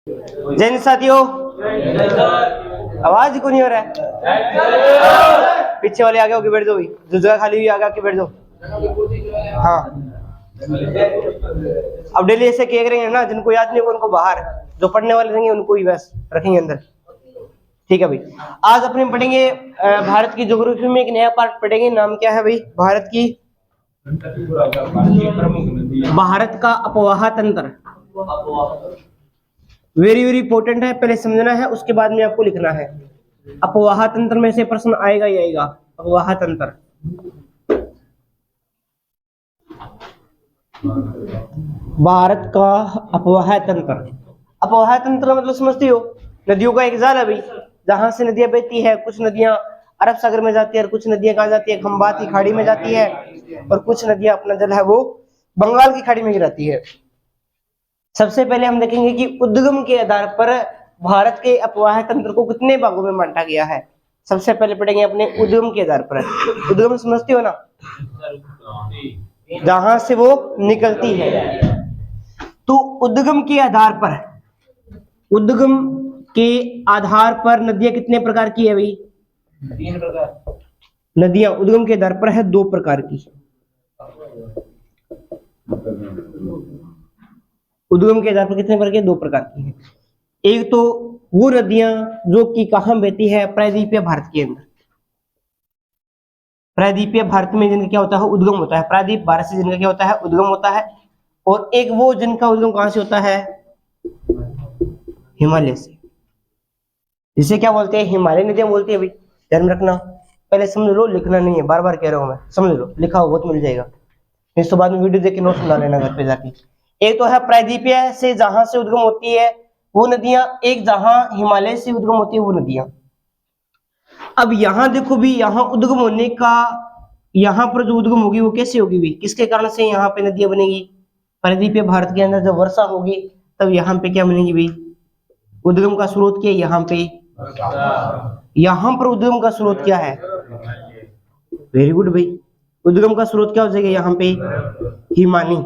जैन साथियों, आवाज क्यों नहीं हो रहा है? पीछे वाले आगे होके बैठ जाओ भाई, जो जगह खाली हुई आगे आके बैठ जाओ। हाँ, अब डेली ऐसे किया करेंगे ना, जिनको याद नहीं होगा उनको बाहर, जो पढ़ने वाले रहेंगे उनको ही बस रखेंगे अंदर। ठीक है भाई, आज अपने पढ़ेंगे भारत की ज्योग्राफी में एक नया पार्ट पढ़ेंगे। नाम क्या है भाई? भारत का अपवाह तंत्र। वेरी वेरी इंपॉर्टेंट है, पहले समझना है उसके बाद में आपको लिखना है। अपवाह तंत्र में से प्रश्न आएगा ही आएगा। अपवाह तंत्र, भारत का अपवाह तंत्र। अपवाह तंत्र मतलब समझते हो? नदियों का एक जाल है भाई, जहां से नदियां बहती है। कुछ नदियां अरब सागर में जाती है और कुछ नदियां कहाँ जाती है? खंबात की खाड़ी में जाती है, और कुछ नदियां अपना जल है वो बंगाल की खाड़ी में गिराती है। सबसे पहले हम देखेंगे कि उद्गम के आधार पर भारत के अपवाह तंत्र को कितने भागों में बांटा गया है। सबसे पहले पढ़ेंगे अपने उद्गम के आधार पर। उद्गम समझते हो ना? जहां से वो निकलती है। तो उद्गम के आधार पर, उद्गम के आधार पर नदियां कितने प्रकार की है भाई? 3 प्रकार। नदियां उद्गम के आधार पर है 2 प्रकार की। उद्गम के आधार पर कितने प्रकार के? 2 प्रकार की है। एक तो वो नदियां जो कि कहां बहती है? प्रायद्वीपीय भारत के अंदर। प्रायद्वीपीय भारत में जिनका क्या होता है? उद्गम होता है। प्रायद्वीप भारत से जिनका क्या होता है? उद्गम होता है। और एक वो जिनका उद्गम कहां से होता है? हिमालय से। जिसे क्या बोलते हैं? हिमालय नदियां बोलते हैं भाई। ध्यान रखना, पहले समझ लो, लिखना नहीं है, बार बार कह रहा हूं मैं, समझ लो, लिखा हो बहुत मिल जाएगा। इसके बाद में वीडियो देख के नोट सुना लेना घर पे जाके। एक तो है प्रायद्वीपीय से, जहां से उद्गम होती है वो नदियां। एक जहां हिमालय से उद्गम होती है वो नदियां। अब यहां देखो भी, यहां उद्गम होने का, यहां पर जो उद्गम होगी वो कैसे होगी भी? किसके कारण से यहाँ पे नदियां बनेगी? प्रायद्वीपीय भारत के अंदर जब वर्षा होगी तब यहाँ पे क्या बनेगी भाई? उद्गम का स्रोत क्या है यहाँ पे? यहां पर उद्गम का स्रोत क्या है? वेरी गुड भाई, उद्गम का स्रोत क्या हो जाएगा यहाँ पे? हिमानी।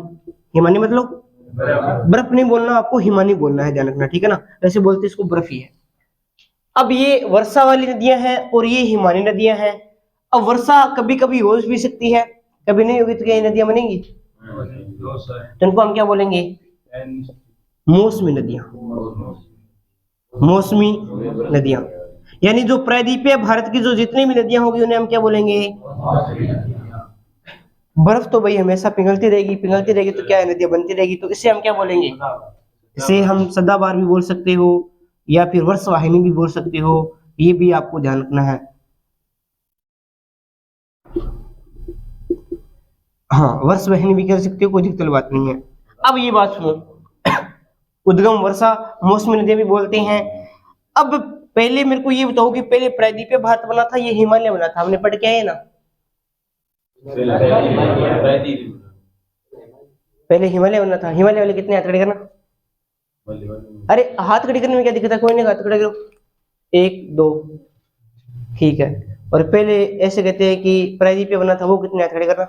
हिमानी मतलब बर्फ नहीं बोलना आपको, हिमानी बोलना है, ध्यान रखना, ठीक है ना? वैसे बोलते इसको बर्फ ही है। अब ये वर्षा वाली नदियां हैं और ये हिमानी नदियां हैं। अब वर्षा कभी कभी हो भी सकती है, कभी नहीं होगी, तो क्या ये नदियां बनेंगी? तो इनको हम क्या बोलेंगे? मौसमी नदियां। मौसमी नदियां, यानी जो प्रायद्वीपीय भारत की जो जितनी भी नदियां होगी उन्हें हम क्या बोलेंगे? बर्फ तो भाई हमेशा पिघलती रहेगी, पिघलती रहेगी तो क्या है? नदियां बनती रहेगी, तो इसे हम क्या बोलेंगे? इसे हम सदाबहार भी बोल सकते हो, या फिर वर्षवाहिनी भी बोल सकते हो। ये भी आपको ध्यान रखना है। हाँ, वर्षवाहिनी भी कह सकते हो, कोई दिक्कत बात नहीं है। अब ये बात सुनो, उद्गम वर्षा मौसमी नदियां भी बोलते हैं। अब पहले मेरे को ये बताओ कि पहले प्रायद्वीपीय भारत बना था, ये हिमालय बना था? हमने पढ़ के आए ना? पहले हिमालय बना था। हिमालय वाले कितने हाथ खड़े करना? अरे हाथ खड़े करने में क्या दिक्कत है? कोई नहीं, हाथ खड़े करो, 1 2, ठीक है। और पहले ऐसे कहते हैं कि प्रायद्वीपीय बना था, वो कितने हाथ खड़े करना?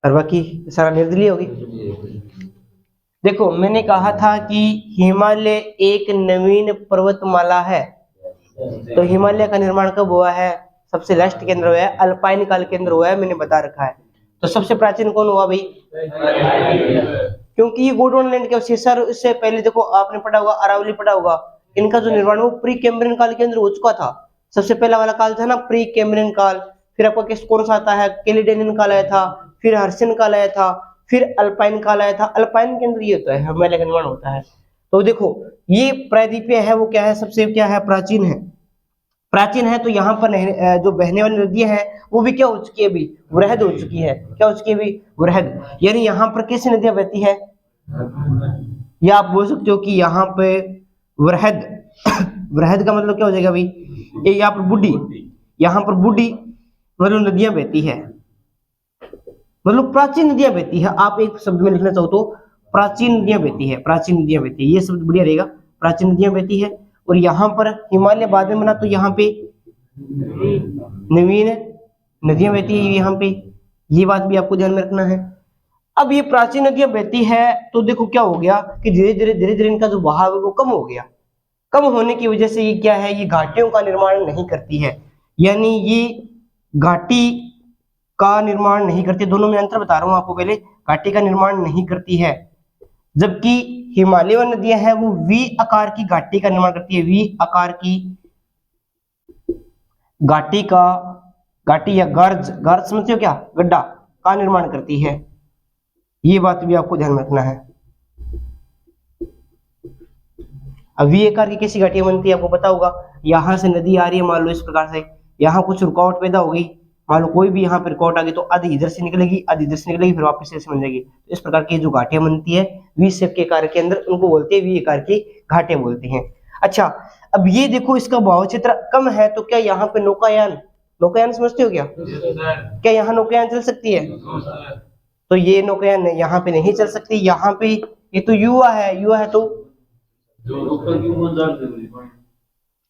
और बाकी सारा निर्दलीय होगी। देखो, मैंने कहा था कि हिमालय एक नवीन पर्वतमाला है। तो हिमालय का निर्माण कब हुआ है? सबसे लास्ट के अंदर हुआ है, अल्पाइन काल के अंदर हुआ है, मैंने बता रखा है। तो सबसे प्राचीन कौन हुआ भाई? क्योंकि ये गोंडवाना के अवशेषार, इससे पहले देखो आपने पढ़ा होगा, अरावली पढ़ा होगा, इनका जो निर्माण वो प्री कैम्ब्रियन काल के अंदर हो चुका था। सबसे पहला वाला काल था ना प्री कैम्ब्रियन काल। फिर आपका किस कौन सा आता है? कैलेडोनियन काल आया था, फिर हर्षियन काल आया था, फिर अल्पाइन काल आया था। अल्पाइन के अंदर ये होता है, हिमालय का निर्माण होता है। तो देखो, ये प्रायद्वीपीय है, वो क्या है? सबसे क्या है? प्राचीन है। प्राचीन है तो यहाँ पर जो बहने वाली नदियां हैं वो भी क्या हो चुकी है अभी? वृहद हो चुकी है। क्या हो चुकी है अभी? वृहद। यानी यहाँ पर कैसी नदियां बहती है? या आप बोल सकते हो कि यहाँ पे वृहद वृहद का मतलब क्या हो जाएगा भाई? ये यहाँ पर बूढ़ी, यहाँ पर बूढ़ी मतलब नदियां बहती है, मतलब प्राचीन नदियां बहती है। आप एक शब्द में लिखना चाहो तो प्राचीन नदियां बहती है, प्राचीन नदियां बहती है, ये शब्द बढ़िया रहेगा। प्राचीन नदियां बहती है। और यहाँ पर हिमालय बाद में बना तो यहाँ पे नवीन नदियां बहती है यहाँ पे। ये बात भी आपको ध्यान में रखना है। अब ये प्राचीन नदियां बहती है तो देखो क्या हो गया कि धीरे धीरे इनका जो बहाव है वो कम हो गया। कम होने की वजह से ये क्या है, ये घाटियों का निर्माण नहीं करती है, यानी ये घाटी का निर्माण नहीं करती। दोनों में अंतर बता रहा हूं आपको पहले, घाटी का निर्माण नहीं करती है, जबकि हिमालय नदियां हैं वो वी आकार की घाटी का निर्माण करती है। वी आकार की घाटी का, घाटी या गर्ज, गर्ज समझते हो क्या, गड्ढा का निर्माण करती है। ये बात भी आपको ध्यान में रखना है। अब वी आकार की कैसी घाटियां बनती है आपको पता होगा, यहां से नदी आ रही है मान लो इस प्रकार से, यहाँ कुछ रुकावट पैदा हो गई, मान लो कोई भी यहाँ पर रुकावट आ गई तो आधी इधर से निकलेगी आधी इधर से निकलेगी, फिर वापस ऐसे बन जाएगी। तो इस प्रकार की जो घाटियां बनती है वी शेप के आकार के अंदर, उनको बोलते हैं वी आकार की घाटियां बोलते हैं। अच्छा, अब ये देखो इसका भाव क्षेत्र कम है तो क्या यहाँ पे नौकायान, नौकायान समझते हो क्या, क्या यहाँ नौकायान चल सकती है? तो ये नौकायान यहाँ पे नहीं चल सकती, यहाँ पे ये तो युवा है, युवा है तो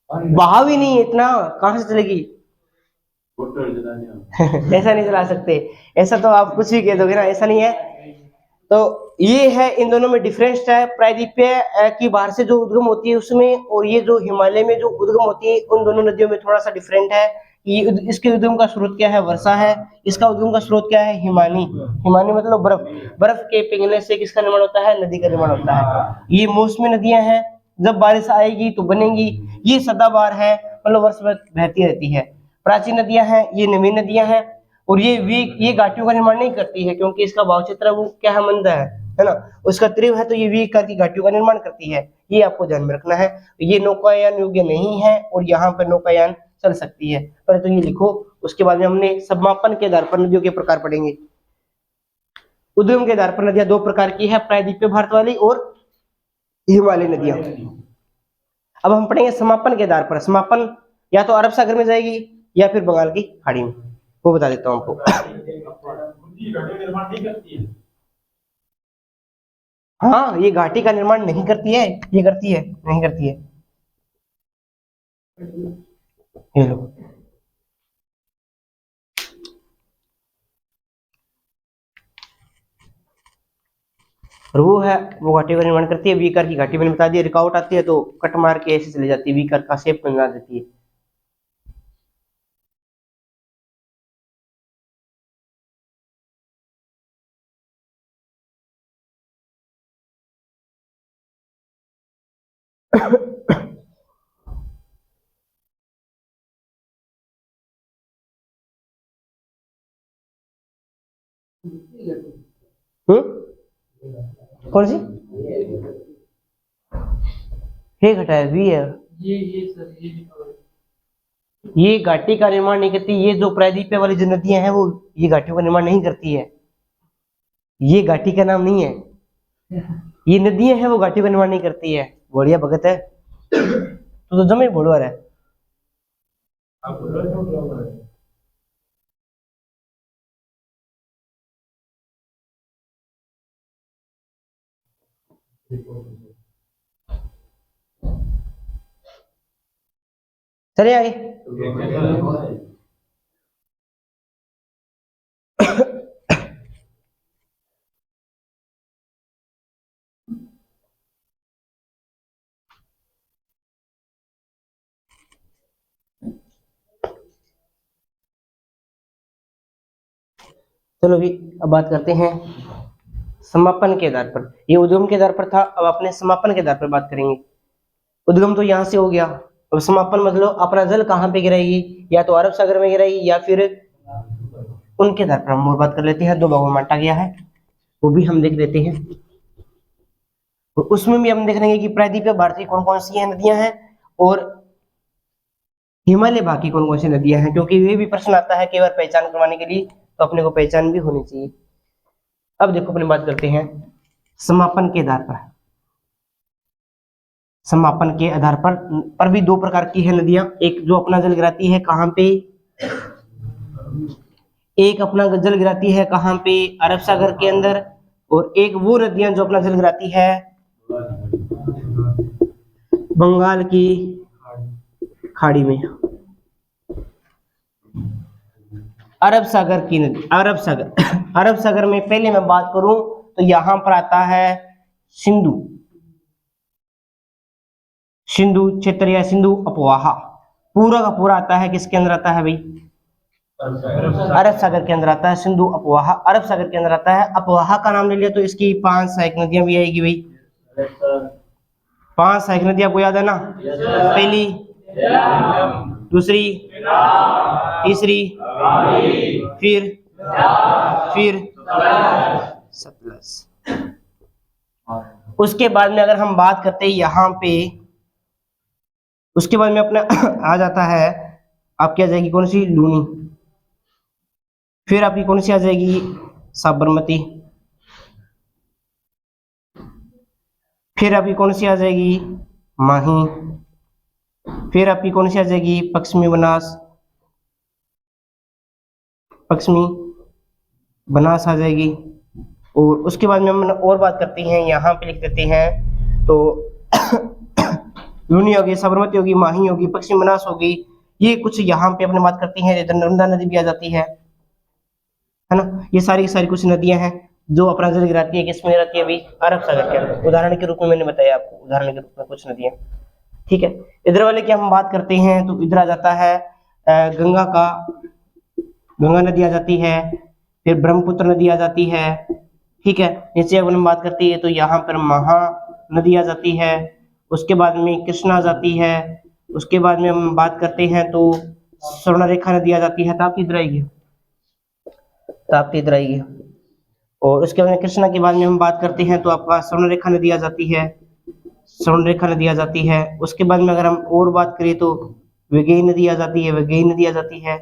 बहाव ही नहीं है इतना, कहां से चलेगी ऐसा नहीं चला सकते, ऐसा तो आप कुछ भी कह दोगे ना, ऐसा नहीं है। तो ये है इन दोनों में डिफरेंस है, प्रायद्वीपीय की बाहर से जो उद्गम होती है उसमें, और ये जो हिमालय में जो उद्गम होती है उन दोनों नदियों में थोड़ा सा डिफरेंट है। ये इसके उद्गम का स्रोत क्या है, वर्षा है, इसका उद्गम का स्रोत क्या है, हिमानी। हिमानी मतलब बर्फ, बर्फ के पिघलने से किसका निर्माण होता है, नदी का निर्माण होता है। ये मौसमी नदियां हैं, जब बारिश आएगी तो बनेंगी। ये सदाबहार है, मतलब वर्ष भर बहती रहती है। प्राचीन नदियां हैं, ये नवीन नदियां हैं, और ये घाटियों का निर्माण नहीं करती है क्योंकि इसका भाव क्षेत्र वो क्या है, मंद है ना, उसका तीव्र है, तो ये वी आकार की घाटियों का निर्माण करती है। ये आपको ध्यान में रखना है। ये नौकायान योग्य नहीं है और यहाँ पर नौकायान चल सकती है, पहले तो ये लिखो, उसके बाद में हमने समापन के आधार पर नदियों के प्रकार पढ़ेंगे। उद्गम के आधार पर नदियां दो प्रकार की है, प्रायद्वीपीय भारत वाली और हिमालय नदियां। अब हम पढ़ेंगे समापन के आधार पर। समापन या तो अरब सागर में जाएगी या फिर बंगाल की खाड़ी में, वो बता देता हूं आपको। हाँ, ये घाटी का निर्माण नहीं करती है, ये करती है, नहीं करती है। ये लो, और वो है, वो घाटी का निर्माण करती है। वीकर की घाटी मैंने बता दिया, रुकावट आती है तो कट मार के ऐसे चली जाती है, वीकर का शेप बना देती है। कौन सी हे घटा है, वी है, ये सर, ये घाटी का निर्माण नहीं करती। ये जो प्रायद्वीपीय वाली जो नदियां हैं वो ये घाटियों का निर्माण नहीं करती है, ये घाटी का नाम नहीं है। ये नदियां हैं वो घाटियों का निर्माण नहीं करती है। बढ़िया भगत है तो जमे बोलवर है। चलिए आगे। चलो भी अब बात करते हैं समापन के आधार पर। ये उद्गम के आधार पर था, अब अपने समापन के आधार पर बात करेंगे। उद्गम तो यहां से हो गया, अब समापन मतलब अपना जल कहां पे गिराएगी, या तो अरब सागर में गिराएगी या फिर उनके आधार पर हम और बात कर लेते हैं। दो भागों में बांटा गया है, वो भी हम देख लेते हैं। तो उसमें भी हम देख लेंगे कि प्रायद्वीपीय भारत की कौन कौन सी है नदियां हैं और हिमालय भाग की कौन कौन सी नदियां हैं, क्योंकि ये भी प्रश्न आता है कई बार पहचान करवाने के लिए, तो अपने को पहचान भी होनी चाहिए। अब देखो अपनी बात करते हैं समापन के आधार पर। समापन के आधार पर भी दो प्रकार की है नदियां, एक जो अपना जल गिराती है कहां पे, एक अपना जल गिराती है कहां पे, अरब सागर के अंदर, और एक वो नदियां जो अपना जल गिराती है बंगाल की खाड़ी में। अरब सागर की नदी, अरब सागर अरब सागर में पहले मैं बात करूं तो यहां पर आता है सिंधु, सिंधु क्षेत्र या सिंधु अपवाहा, पूरा का पूरा आता है किसके अंदर आता है भाई? अरब सागर के अंदर आता है सिंधु अपवाहा, अरब सागर के अंदर आता है। अपवाहा का नाम ले लिया तो इसकी 5 सहायक नदियां भी आएगी भाई। 5 सहायक नदी आपको याद है ना? पहली, दूसरी, तीसरी, फिर सतलज। उसके बाद में अगर हम बात करते हैं यहाँ पे, उसके बाद में अपना आ जाता है आपकी आ जाएगी कौन सी? लूनी। फिर आपकी कौन सी आ जाएगी? साबरमती। फिर आपकी कौन सी आ जाएगी? माही। फिर आपकी कौन सी आ जाएगी? पश्चिमी बनास, पश्चिमी बनास आ जाएगी। और उसके बाद में हम और बात करते हैं, यहाँ पे लिख देते हैं तो लूनी होगी, साबरमती होगी, माही होगी, पश्चिमी बनास होगी, ये कुछ यहाँ पे अपने बात करती हैं। नर्मदा नदी भी आ जाती है ना? ये सारी की सारी कुछ नदियां हैं जो अपना जल गिराती है, किसमें गिराती है भाई? अरब सागर के अंदर। उदाहरण के रूप में मैंने बताया आपको, उदाहरण के रूप में कुछ नदियां, ठीक है। इधर वाले की हम बात करते हैं तो इधर आ जाता है गंगा का, गंगा नदी आ जाती है, फिर ब्रह्मपुत्र नदी आ जाती है, ठीक है। नीचे अगर हम बात करती है तो यहाँ पर महा नदी आ जाती है, उसके बाद में कृष्णा आ जाती है, उसके बाद में हम बात करते हैं तो स्वर्णरेखा नदी आ जाती है। ताप्ती इधर आएगी, ताप्ती इधर आएगी। और उसके बाद में कृष्णा के बाद में हम बात करते हैं तो आपका स्वर्णरेखा नदी आ जाती है, स्वर्णरेखा नदी आ जाती है। उसके बाद में अगर हम और बात करें तो वैगई नदी आ जाती है, वैगई नदी आ जाती है।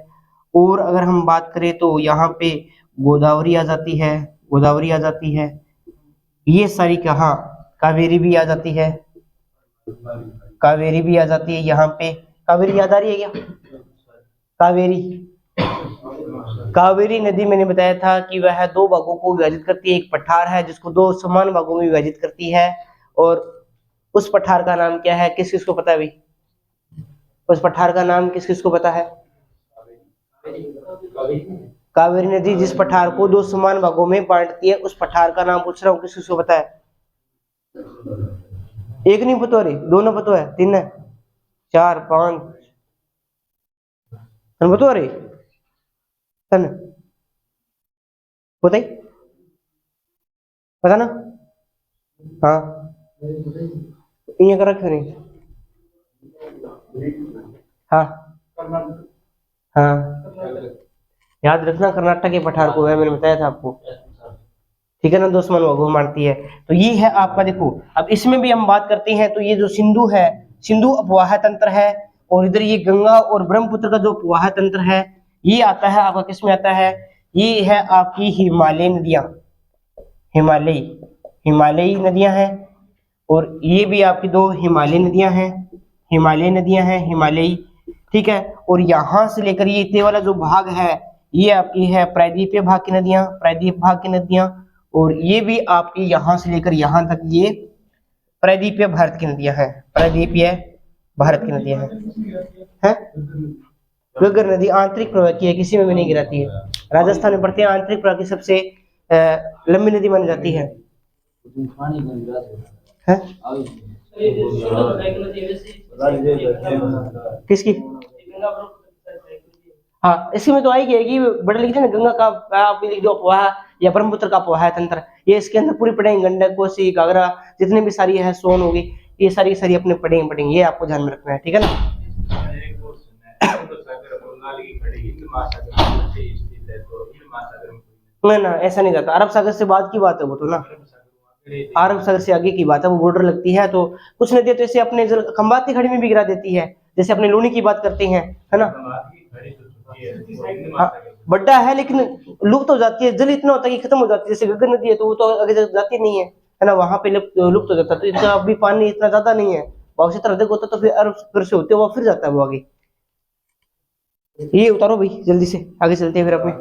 और अगर हम बात करें तो यहाँ पे गोदावरी आ जाती है, गोदावरी आ जाती है। ये सारी कहाँ? कावेरी भी आ जाती है, कावेरी भी आ जाती है यहाँ पे। कावेरी याद आ रही है क्या? कावेरी, कावेरी नदी मैंने बताया था कि वह 2 भागों को विभाजित करती है। एक पठार है जिसको 2 समान भागों में विभाजित करती है, और उस पठार का नाम क्या है? किस किस को पता है भाई? उस पठार का नाम किस किस को पता है? कावेरी नदी जिस पठार को 2 समान भागों में बांटती है, उस पठार का नाम पूछ रहा हूँ, किस किस को पता है? एक नहीं पता रे, 2 ना पता है, 3 है, 4 5 पता रे तन बताई, पता ना? हाँ ये कर रखे नहीं। हाँ हाँ याद रखना, कर्नाटक के पठार को है, मैंने बताया था आपको, ठीक है ना? 2 समान भागों में बांटती है। तो ये है आपका, देखो अब इसमें भी हम बात करते हैं तो ये जो सिंधु है, सिंधु अपवाह तंत्र है, और इधर ये गंगा और ब्रह्मपुत्र का जो अपवाह तंत्र है, ये आता है आपका किस में आता है? ये है आपकी हिमालय नदियां, हिमालयी, हिमालयी नदियां हैं। और ये भी आपकी 2 हिमालय नदियां हैं, हिमालय नदियां हैं, हिमालयी, ठीक है। और यहां से लेकर ये इतने वाला जो भाग है, ये आपकी है प्रायद्वीपीय भाग की नदियां, प्रायद्वीप भाग की नदियां। और ये भी आपकी यहां से लेकर यहां तक ये प्रायद्वीपीय भारत की नदियां हैं, प्रायद्वीपीय भारत की नदियां हैं। घग्गर नदी आंतरिक प्रवाह की है, किसी में भी नहीं गिराती है। राजस्थान में पड़ती है, आंतरिक प्रवाह की सबसे लंबी नदी मानी जाती है। किसकी? हाँ इसी में तो आएगी आएगी, बड़े लिखते हैं ना, गंगा का आप लिख दो अपवाह या ब्रह्मपुत्र का अपवाह तंत्र, ये इसके अंदर पूरी पढ़ेंगे। गंडक, कोसी, घाघरा, जितने भी सारी है, सोन होगी, ये सारी सारी अपने पढ़ेंगे, ये आपको ध्यान में रखना है, ठीक है ना? ना ऐसा नहीं जाता, अरब सागर से बाद की बात है वो तो ना, अरब सागर से आगे की बात है, वो बॉर्डर लगती है। तो कुछ नदियां तो ऐसे अपने खंबाती खाड़ी में भी गिरा देती है, जैसे अपने लूनी की बात करते हैं, है ना? हाँ, बड़ा है लेकिन लुप्त हो जाती है, जल इतना होता है कि खत्म हो जाती है। जैसे घग्गर नदी है तो वो तो आगे जाती नहीं है ना? वहां पे लुप्त हो जाता है। तो इतना अभी पानी इतना ज्यादा नहीं है, बहुत से तरह अधिक होता तो फिर अरब सागर से होते हुआ फिर जाता है वो आगे। ये उतारो भाई जल्दी से, आगे चलते हैं फिर अपने।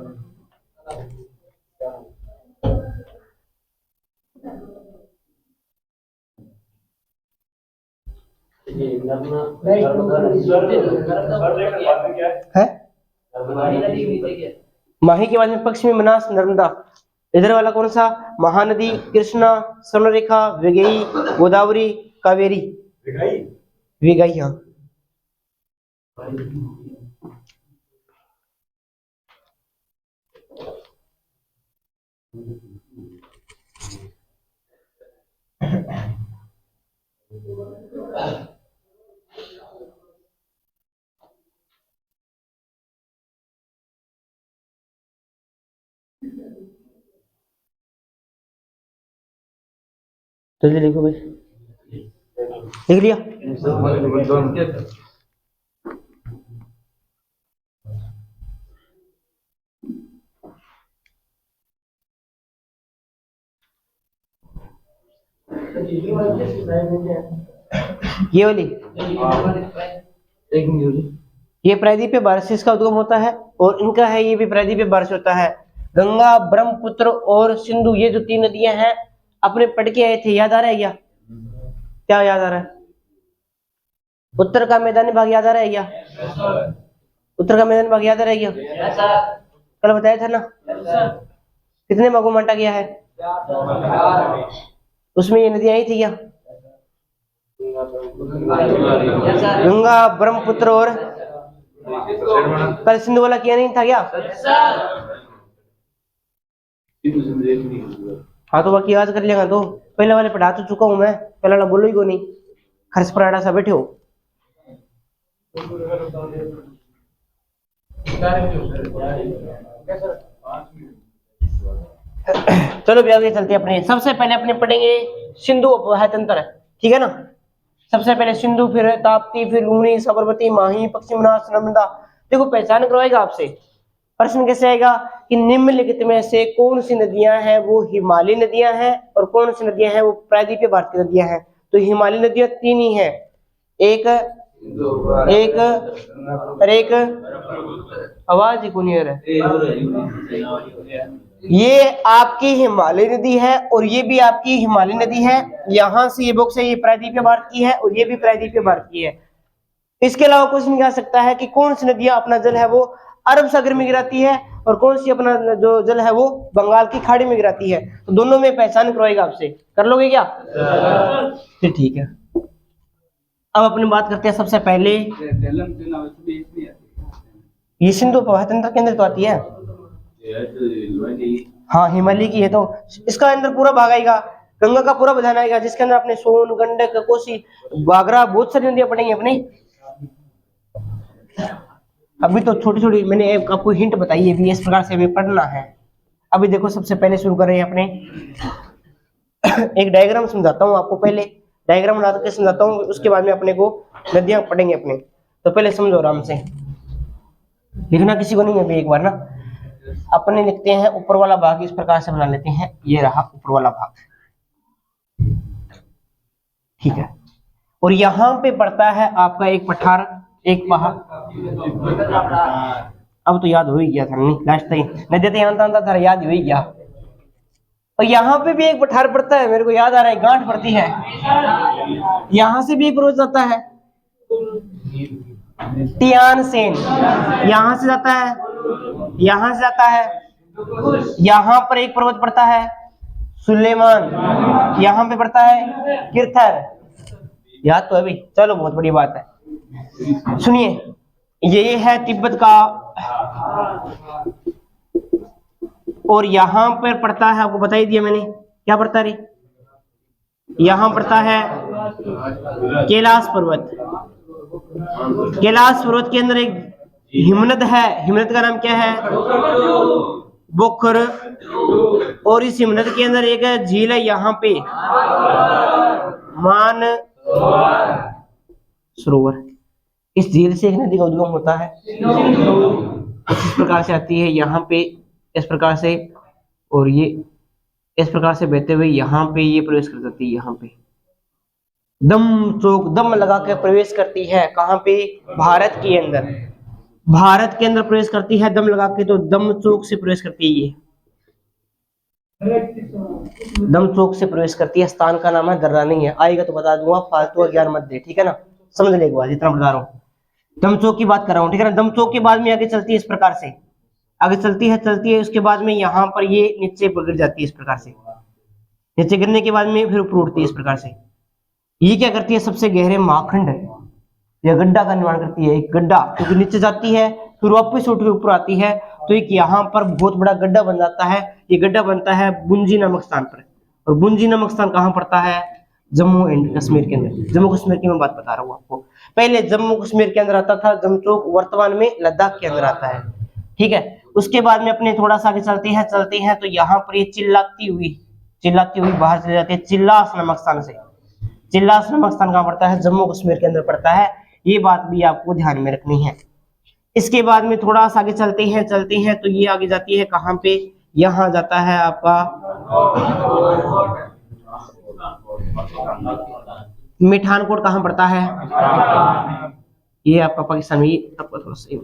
है माही के बाद में पश्चिमी बनास नर्मदा, इधर वाला कौन सा? महानदी, कृष्णा, स्वर्णरेखा, वेगई, गोदावरी, कावेरी, वेगाई। हाँ जल्दी लिखो भाई, लिख लिया? ये वाली, ये प्रायद्वीपीय बारिश से इसका उद्गम होता है, और इनका है ये भी प्रायद्वीपीय बारिश होता है। गंगा, ब्रह्मपुत्र और सिंधु, ये जो 3 नदियां हैं अपने पढ़ के आए थे, याद आ रहा है क्या? क्या याद आ रहा है? उत्तर का मैदानी भाग याद आ रहा है क्या? उत्तर का मैदानी भाग याद आ रहा है क्या? कल बताया था ना? कितने भागों में बांटा गया है? उसमें ये नदियां आई थी क्या? गंगा, ब्रह्मपुत्र और कल सिंधु वाला किया नहीं था क्या? हाँ तो बाकी याद कर लेगा। तो पहले वाले पढ़ा तो चुका हूं मैं, पहले वाला बोलो ही को नहीं, खर्च पराड़ा सा बैठे हो। चलो भी आगे चलते हैं अपने। सबसे पहले अपने पढ़ेंगे सिंधु उपवाह तंत्र, ठीक है ना? सबसे पहले सिंधु, फिर ताप्ती, फिर लूनी, साबरमती, माही, पश्चिम बनास, नर्मदा। देखो पहचान करवाएगा आपसे, प्रश्न कैसे आएगा कि निम्नलिखित में से कौन सी नदियां हैं वो हिमालयी नदियां हैं और कौन सी नदियां हैं वो प्रायद्वीपीय भारत की नदियां हैं। तो हिमालयी नदियां 3 ही हैं, एक और एक आवाज ही नहीं आ रहा है। ये आपकी हिमालय नदी है और ये भी आपकी हिमालय नदी है। यहां से ये बॉक्स है, ये प्रायद्वीपीय भारत की है और ये भी प्रायद्वीपीय भारत की है। इसके अलावा क्वेश्चन क्या आ सकता है कि कौन सी नदियां अपना जल है वो अरब सागर में गिराती है और कौन सी अपना जो जल है वो बंगाल की खाड़ी में गिराती है। तो दोनों में पहचान करवाएगा आपसे, कर लोगे क्या? फिर ठीक है। अब अपनी बात करते हैं सबसे पहले, ये सिंधु उपवाह तंत्र के अंदर तो आती है। हाँ हिमालय की है, तो इसका अंदर पूरा भाग आएगा, गंगा का पूरा बधान आएगा, जिसके अंदर अपने सोन, गंडक, कोसी, घाघरा, बहुत सारी नदियां पड़ेंगी अपनी। अभी तो छोटी छोटी मैंने आपको हिंट बताई है, भी इस प्रकार से हमें पढ़ना है। अभी देखो सबसे पहले शुरू कर रहे हैं अपने, एक डायग्राम समझाता हूँ आपको, पहले डायग्राम बना के समझाता हूँ, उसके बाद में अपने को नदियां पढ़ेंगे अपने। तो पहले समझो आराम से, लिखना किसी को नहीं है अभी, एक बार ना अपने लिखते हैं। ऊपर वाला भाग इस प्रकार से बना लेते हैं, ये रहा ऊपर वाला भाग, ठीक है। और यहाँ पे पड़ता है आपका एक पठार, एक पहाड़। अब तो याद हो ही गया था, नहीं लास्ट तक नदी तो आता था, याद हो ही गया। और यहाँ पे भी एक पठार पड़ता है, मेरे को याद आ रहा है, गांठ पड़ती है। यहाँ से भी एक पर्वत जाता है तियान सेन, यहां से जाता है, यहां से जाता है, यहां पर एक पर्वत पड़ता है सुलेमान, यहां पे पड़ता है किरथर। याद तो अभी, चलो बहुत बड़ी बात है। सुनिए, ये है तिब्बत का, और यहां पर पड़ता है, आपको बता ही दिया मैंने, क्या पड़ता है, यहां पड़ता है कैलाश पर्वत। कैलाश पर्वत के अंदर एक हिमनद है, हिमनद का नाम क्या है, बोखर। और इस हिमनद के अंदर एक झील है यहाँ पे, मान सरोवर। इस झील से एक नदी का उद्गम होता है, इस प्रकार से आती है यहाँ पे, इस प्रकार से, और ये इस प्रकार से बहते हुए यहाँ पे ये प्रवेश कर जाती है, यहाँ पे दम चौक, दम लगा के प्रवेश करती है। कहाँ पे? भारत के अंदर, भारत के अंदर प्रवेश करती है दम लगा के। तो दम चौक से प्रवेश करती है, ये दम चौक से प्रवेश करती है। स्थान का नाम है दर्रा, नहीं है, आएगा तो बता दूंगा, फालतू का ज्ञान मत दे, ठीक है ना? समझ ले एक बार, जितना बता रहा हूँ। दम चौक की बात कर रहा हूँ, ठीक है ना? दम चौक के बाद में आगे चलती है इस प्रकार से, आगे चलती है, उसके बाद में यहाँ पर ये नीचे गिर जाती है इस प्रकार से। नीचे गिरने के बाद में फिर ऊपर उठती है इस प्रकार से। ये क्या करती है, सबसे गहरे महाखंड या गड्ढा का निर्माण करती है। एक गड्ढा, क्योंकि नीचे जाती है फिर वापस उठ के ऊपर आती है, तो एक यहाँ पर बहुत बड़ा गड्ढा बन जाता है। ये गड्ढा बनता है बुंजी नामक स्थान पर। और बुंजी नामक स्थान कहाँ पड़ता है, जम्मू एंड कश्मीर के अंदर। जम्मू कश्मीर की मैं बात बता रहा हूँ आपको। पहले जम्मू कश्मीर के अंदर आता था, जमचौक वर्तमान में लद्दाख के अंदर आता है, ठीक है। उसके बाद में अपने थोड़ा सा आगे चलते हैं तो यहाँ पर ये चिल्लाती हुई बाहर चली जाती है चिल्लास नामक स्थान से। चिल्लास नामक स्थान कहाँ पड़ता है, जम्मू कश्मीर के अंदर पड़ता है। ये बात भी आपको ध्यान में रखनी है। इसके बाद में थोड़ा सा आगे चलते हैं तो ये आगे जाती है कहाँ पे, यहाँ जाता है आपका मिठानकोट। कहाँ पड़ता है, ये आपका पाकिस्तान में। आपका थोड़ा सही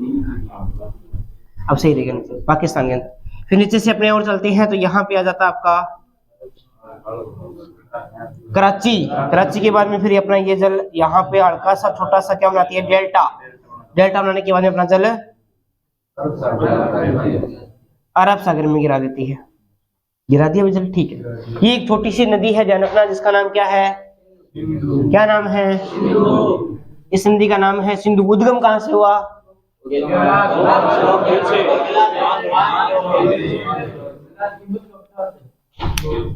अब सही रहेगा, पाकिस्तान के अंदर। फिर नीचे से अपने और चलते हैं तो यहाँ पे आ जाता है आपका कराची के बाद में फिर अपना ये जल यहाँ पे हल्का सा छोटा सा क्या बनाती है, डेल्टा बनाने के बाद में अपना जल अरब सागर में गिरा देती है। गिरा दिया जल, ठीक है। ये एक छोटी सी नदी है ध्यान रखना, जिसका नाम क्या है, क्या नाम है, इस नदी का नाम है सिंधु। उद्गम कहां से हुआ,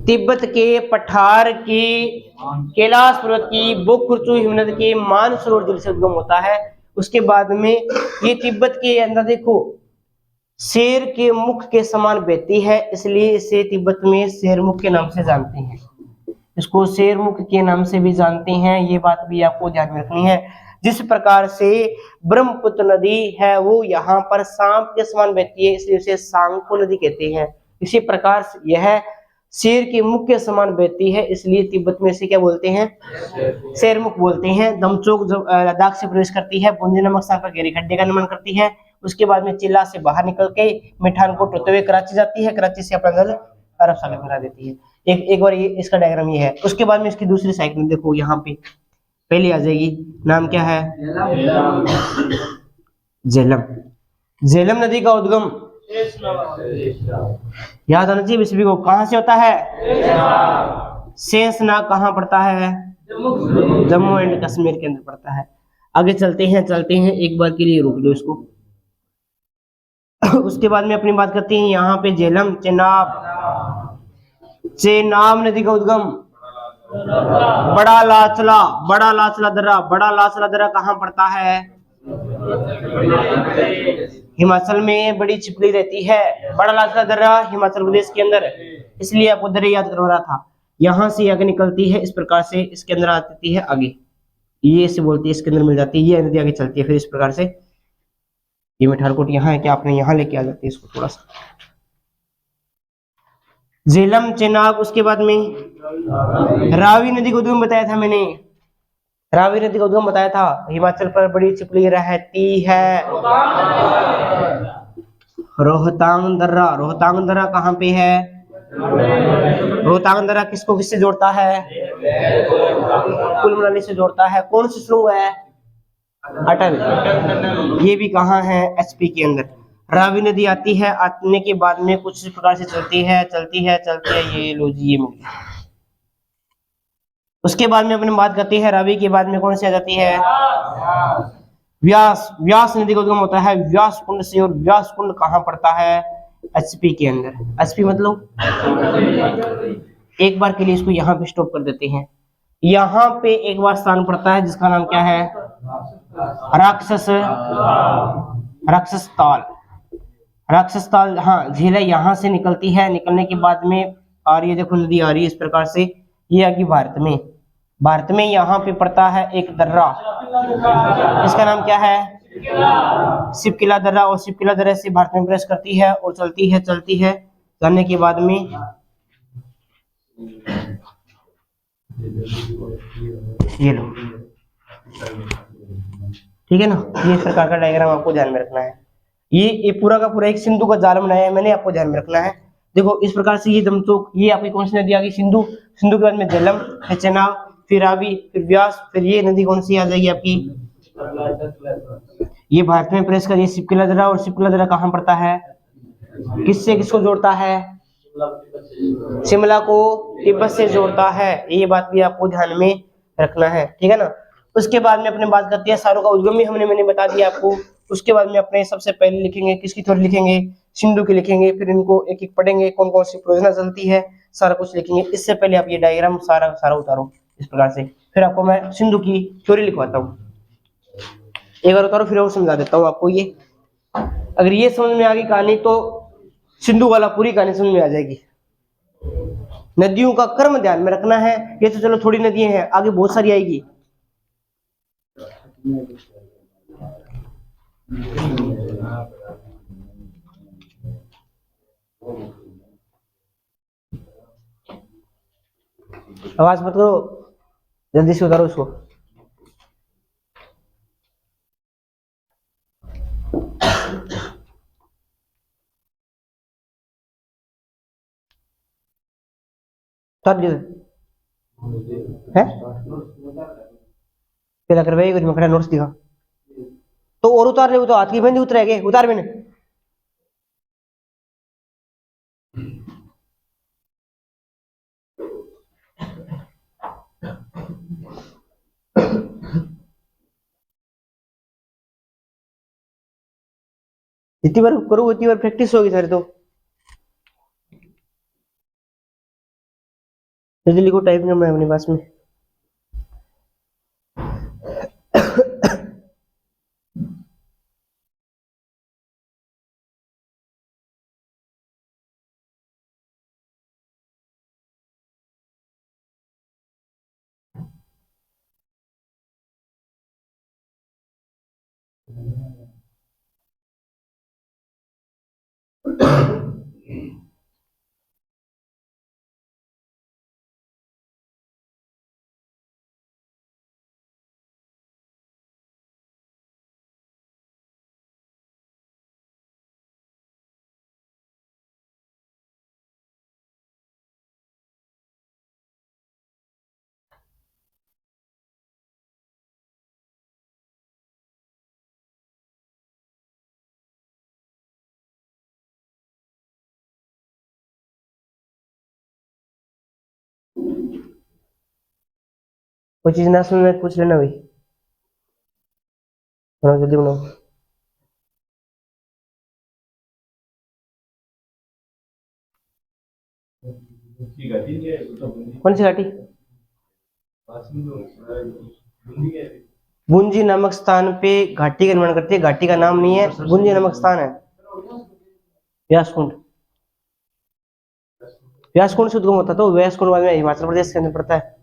तिब्बत के पठार की कैलाश पर्वत की बोकुरचू हिमनद के मानसरोवर जल से उद्गम होता है। उसके बाद में ये तिब्बत के अंदर देखो शेर के मुख के समान बहती है, इसलिए इसे तिब्बत में शेरमुख के नाम से जानते हैं। इसको शेरमुख के नाम से भी जानते हैं, ये बात भी आपको ध्यान में रखनी है। जिस प्रकार से ब्रह्मपुत्र नदी है वो यहाँ पर सांप के समान बहती है, इसलिए उसे सांको नदी कहते हैं। इसी प्रकार यह शेर के मुख के समान बहती है, इसलिए तिब्बत में इसे क्या बोलते हैं, शेरमुख बोलते हैं। दमचौक जब लद्दाख से प्रवेश करती है, पुंजी नमक स्थान पर गहरे खड्डे का निर्माण करती है। उसके बाद में चिल्ला से बाहर निकल के मिठानकोट होते हुए कराची जाती है, कराची से अपना जल अरब सागर में मिला देती है। एक बार ये इसका डायग्राम ये है। उसके बाद में इसकी दूसरी साइड में देखो, यहाँ पे पहले आ जाएगी, नाम क्या है, झेलम। झेलम नदी का उद्गम याद आना चाहिए सभी को, कहां से होता है, शेषनाग। कहां पड़ता है, जम्मू एंड कश्मीर के अंदर पड़ता है। आगे चलते हैं एक बार के लिए रोक दो इसको। उसके बाद में अपनी बात करते हैं यहाँ पे झेलम चेनाब नदी का उद्गम बड़ा लाचला दर्रा कहाँ पड़ता है, हिमाचल में बड़ी छिपकली रहती है। बड़ा लाचला दर्रा हिमाचल प्रदेश के अंदर, इसलिए आपको दर्रे याद करवा रहा था। यहाँ से आगे निकलती है इस प्रकार से, इसके अंदर आती है आगे, ये इसे बोलती है, इसके अंदर मिल जाती है, ये नदी आगे चलती है। फिर इस प्रकार से ये मिठानकोट यहाँ है, कि आपने यहाँ लेके आ जाती है इसको थोड़ा सा, झेलम चेनाब। उसके बाद में रावी नदी का उद्गम बताया था मैंने, रावी नदी का उद्गम बताया था। हिमाचल पर बड़ी छिपकली रहती है। रोहतांग दर्रा कहाँ पे है, रोहतांग दर्रा किसको किससे जोड़ता है, कुल्लू मनाली से जोड़ता है। कौन सी स्लो है, अटल। ये भी कहाँ है, एचपी के अंदर। रावी नदी आती है, आने के बाद में कुछ इस प्रकार से चलती है, ये लो जी, ये मिल गया। उसके बाद में अपनी बात करती है, रावी के बाद में कौन सी आ जाती है, व्यास नदी का उद्गम होता है व्यास कुंड से। और व्यास कुंड कहाँ पड़ता है, एचपी के अंदर। एचपी मतलब, एक बार के लिए इसको यहाँ पे स्टॉप कर देते हैं। यहाँ पे एक बार स्थान पड़ता है जिसका नाम क्या है, राक्षस ताल। हाँ, झील यहाँ से निकलती है, निकलने के बाद में आ रही है, देखो नदी आ रही है इस प्रकार से, ये आ गई भारत में यहाँ पे पड़ता है एक दर्रा, इसका नाम क्या है, शिवकिला दर्रा। और शिवकिला दर्रा से भारत में प्रवेश करती है और चलती है जाने के बाद में ये लो, ठीक है ना। ये इस प्रकार का डायग्राम आपको ध्यान में रखना है। ये पूरा का पूरा एक सिंधु का जाल बनाया है मैंने, आपको ध्यान में रखना है। देखो इस प्रकार से ये दमचौक, ये आपकी कौन सी नदी आ गई, सिंधु के बाद में झेलम, फिर चेनाब, फिर रावी, फिर व्यास, फिर ये नदी कौन सी आ जाएगी आपकी, ये भारत में प्रवेश कर, ये शिवकिला दर्रा। और शिवकिला दर्रा कहाँ पड़ता है, किससे किसको जोड़ता है? शिमला को तिब्बत से जोड़ता है, ये बात भी आपको ध्यान में रखना है, ठीक है ना। उसके बाद में अपने बात करते हैं सारों का उद्गम भी मैंने बता दिया आपको। उसके बाद में अपने सबसे पहले लिखेंगे किसकी थ्योरी लिखेंगे? सिंधु की लिखेंगे, फिर इनको एक एक पढ़ेंगे कौन कौन सी परियोजना चलती है, सारा कुछ लिखेंगे। इससे पहले आप ये डायग्राम सारा उतारो इस प्रकार से, फिर आपको मैं सिंधु की थ्योरी लिखवाता हूँ। एक बार उतारो फिर और समझा देता हूँ आपको। ये अगर ये समझ में आ गई कहानी तो सिंधु वाला पूरी कहानी समझ में आ जाएगी। नदियों का क्रम ध्यान में रखना है। ये तो चलो थोड़ी नदियां हैं, आगे बहुत सारी आएगी। आवाज मत करो, जल्दी से उतारो उसको। उतार दिया है पहला करवाइए कुछ मखड़ा नोट्स दिखा तो और उतार ले, वो तो हाथ की बंदी उतरेगे, उतार मैंने। जितनी बार करो उतनी बार प्रैक्टिस होगी सारे। तो जल्दी लिखो, टाइप करना है अपने पास में। कोई चीज ना समझ में पूछ लेना भाई। बनाओ जल्दी बनाओ। कौन सी घाटी? गुंजी नामक स्थान पे घाटी का निर्माण करती है। घाटी का नाम नहीं है, गुंजी नामक स्थान है। व्यासकुंड, व्यासकुंड से उद्गम होता तो व्यासकुंड बाद में हिमाचल प्रदेश के अंदर पड़ता है।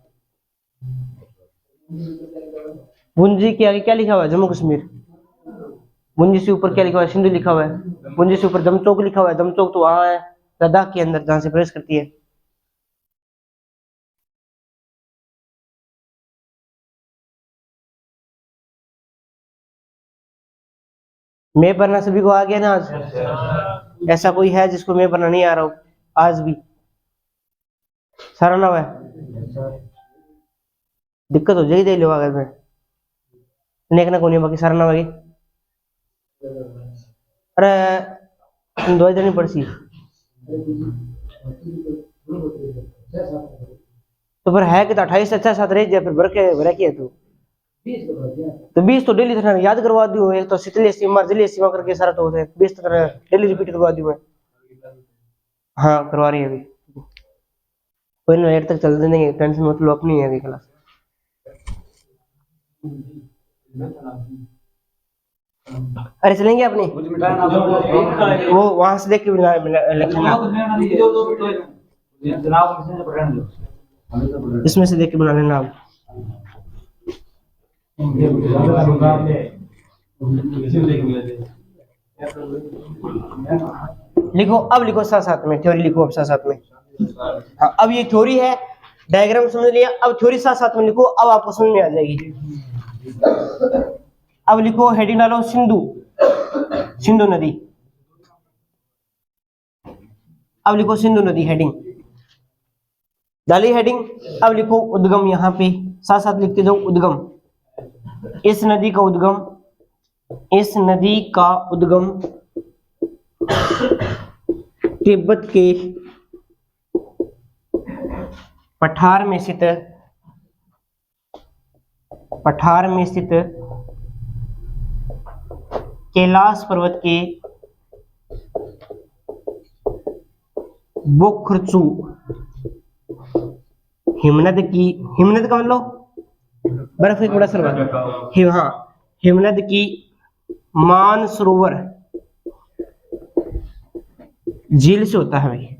गुंजी के आगे क्या लिखा हुआ है? जम्मू कश्मीर। गुंजी से ऊपर क्या लिखा हुआ है? सिंधु लिखा हुआ है। गुंजी से ऊपर दमचौक लिखा हुआ है। दमचौक तो वहां है लद्दाख के अंदर जहां से प्रवेश करती है। मैं बनना सभी को आ गया ना आज? ऐसा कोई है जिसको मैं बनना नहीं आ रहा हूं आज भी? सारा ना है, दिक्कत हो जाएगी दे लो अगर मैं देखना कौन है बाकी सारा ना आगे। अरे दवाई देनी पड़ती तो फिर है कि 28 अच्छा साथ रह जाए फिर भर के तो 20 तो डेली तरह याद करवा दूं। एक तो शीतली सीमा जलीय सीमा करके सारा तो 20 तो डेली रिपीट करवा दूं मैं। हाँ करवा रही है अभी, कोई ना 8 तक चल देंगे, टेंशन मत लो, अपनी है अभी क्लास। अरे चलेंगे अपनी वो वहां से देख के इसमें से देख के बना लेना आप। लिखो अब, लिखो साथ साथ में थ्योरी लिखो अब साथ साथ में। हाँ अब ये थ्योरी है, डायग्राम समझ लिया, अब थ्योरी साथ साथ में लिखो, अब आपको समझ में आ जाएगी। अब लिखो हेडिंग डालो सिंधु, सिंधु नदी। अब लिखो सिंधु नदी हेडिंग डाली हेडिंग। अब लिखो उद्गम, यहाँ पे साथ साथ लिखते जाओ उद्गम। इस नदी का उद्गम, इस नदी का उद्गम तिब्बत के पठार में स्थित कैलाश पर्वत के बोखरचू हिमनद का मतलब बर्फ एक बड़ा सरोवर, हाँ, हिमनद की मानसरोवर झील से होता है भाई,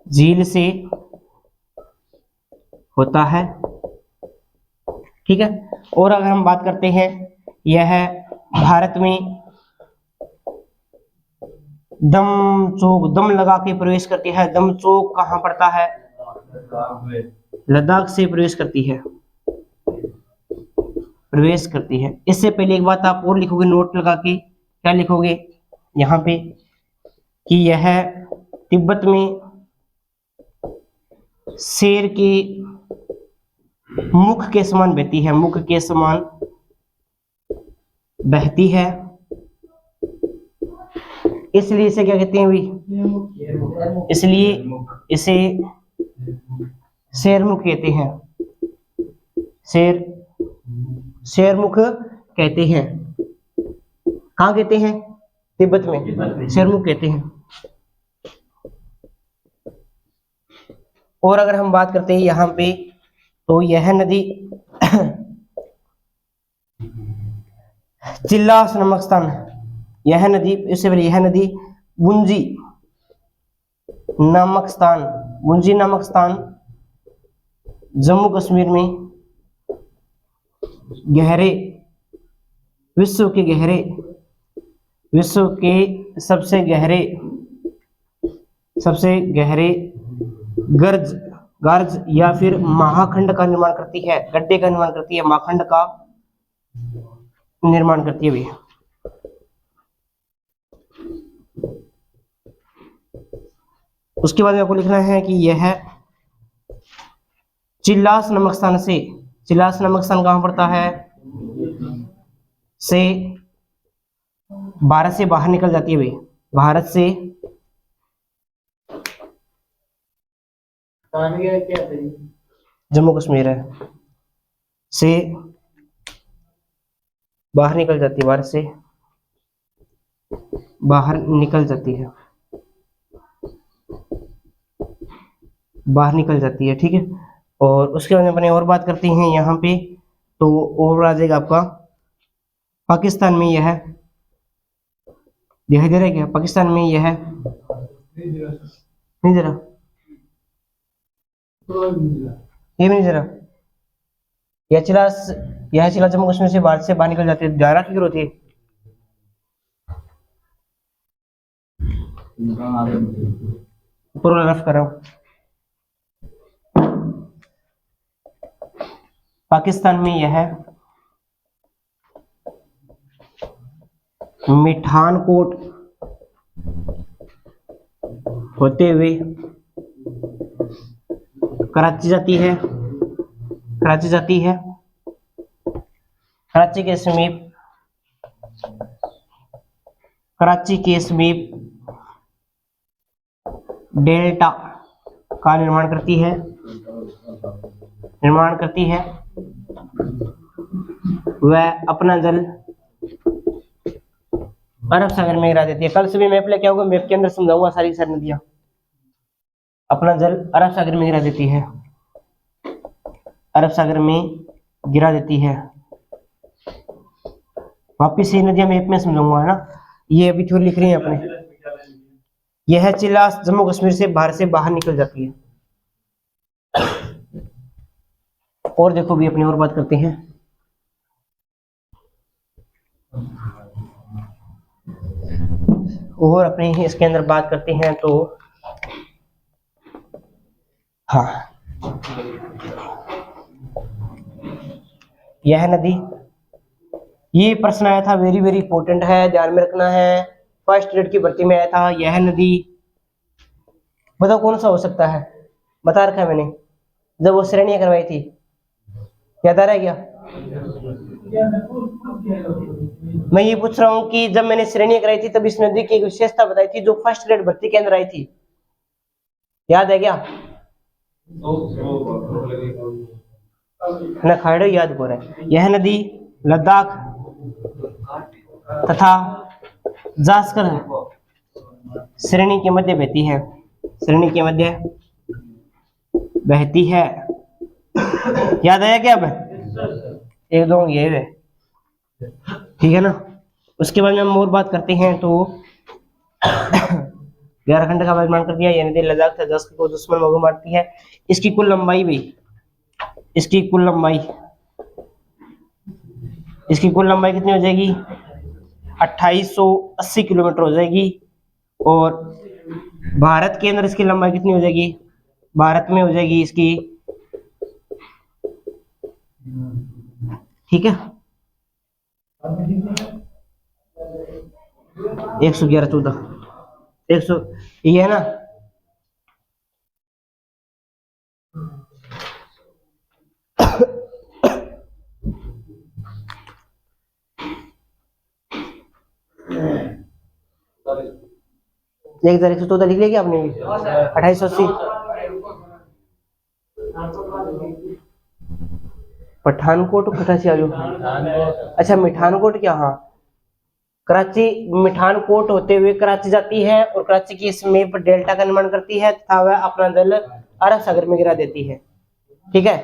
झील से होता है, ठीक है। और अगर हम बात करते हैं, यह भारत में दम लगा के प्रवेश करती है। दम चौक कहाँ पड़ता है? लद्दाख से प्रवेश करती है, इससे पहले एक बात आप और लिखोगे नोट लगा के, क्या लिखोगे यहाँ पे कि यह तिब्बत में शेर के मुख के समान बहती है, मुख के समान बहती है, इसलिए इसे क्या कहते हैं भी, इसलिए इसे शेरमुख कहते हैं, शेरमुख कहते हैं। कहाँ कहते हैं? तिब्बत में शेरमुख कहते हैं। और अगर हम बात करते हैं यहाँ पे, तो यह नदी चिल्लास नामक स्थान, यह नदी, इससे पहले यह नदी गुंजी नामक स्थान जम्मू कश्मीर में विश्व के सबसे गहरे गर्ज या फिर महाखंड का निर्माण करती है, गड्ढे का निर्माण करती है, महाखंड का निर्माण करती है भैया। उसके बाद में आपको लिखना है कि यह चिल्लास नामक स्थान कहाँ पड़ता है? से भारत से बाहर निकल जाती है भाई, भारत से जम्मू कश्मीर है, से बाहर निकल जाती है, भारत से बाहर निकल जाती है, ठीक है। और उसके बाद में अपने और बात करते हैं यहाँ पे, तो और आ जाएगा आपका पाकिस्तान में, यह दिखाई दे रहा है क्या? पाकिस्तान में यह नहीं दे रहा, ये भी नहीं दे रहा, यह चिल्ला जम्मू कश्मीर से भारत से बाहर निकल जाते हैं, धारा की जरूरत है, ऊपर रफ कर रहा हूं। पाकिस्तान में यह मिठानकोट होते हुए कराची जाती है, कराची के समीप डेल्टा का निर्माण करती है, वह अपना जल अरब सागर में गिरा देती है। कल से भी मैप लेके आऊंगा, मैप के अंदर समझाऊंगा सारी नदियां अपना जल अरब सागर में गिरा देती है, वापिस ये नदियां मैप में समझाऊंगा, है ना। ये अभी थोड़ी लिख रही है अपने, यह चिल्लास जम्मू कश्मीर से भारत से बाहर निकल जाती है। और देखो भी अपनी और बात करते हैं, और अपने इसके अंदर बात करते हैं, तो हाँ, यह नदी, ये प्रश्न आया था, वेरी वेरी इंपॉर्टेंट है, ध्यान में रखना है, फर्स्ट ग्रेड की भर्ती में आया था। यह नदी बताओ कौन सा हो सकता है? बता रखा है मैंने, जब वो श्रेणियां करवाई थी, याद आ रहा है क्या? मैं ये पूछ रहा हूँ कि जब मैंने श्रेणी कराई थी तब इस नदी की एक विशेषता बताई थी जो फर्स्ट ग्रेड भर्ती के अंदर आई थी, याद है क्या? ना खाड़ो याद हो रहा है। यह नदी लद्दाख तथा जास्कर श्रेणी के मध्य बहती है, श्रेणी के मध्य बहती है। याद आया क्या? अब एक दो ये है, ठीक है ना। उसके बाद में हम और बात करते हैं तो 11 खंड का निर्माण कर दिया। यह नदी लद्दाख से 10 को दुश्मन मगो मारती है। इसकी कुल लंबाई भी, इसकी कुल लंबाई कितनी हो जाएगी? 2880 किलोमीटर हो जाएगी। और भारत के अंदर इसकी लंबाई कितनी हो जाएगी? भारत में हो जाएगी इसकी, ठीक है, 111-14 100, ये है ना। एक 114 लिख लिया क्या आपने? 2880। पठानकोट कटाची आजू, अच्छा मिठानकोट क्या? हाँ, कराची मिठानकोट होते हुए कराची जाती है और कराची की समीप डेल्टा का निर्माण करती है तथा वह अपना जल अरब सागर में गिरा देती है, ठीक है।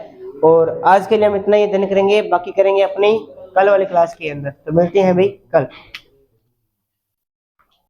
और आज के लिए हम इतना ही अध्ययन करेंगे, बाकी करेंगे अपनी कल वाली क्लास के अंदर। तो मिलते हैं भाई कल।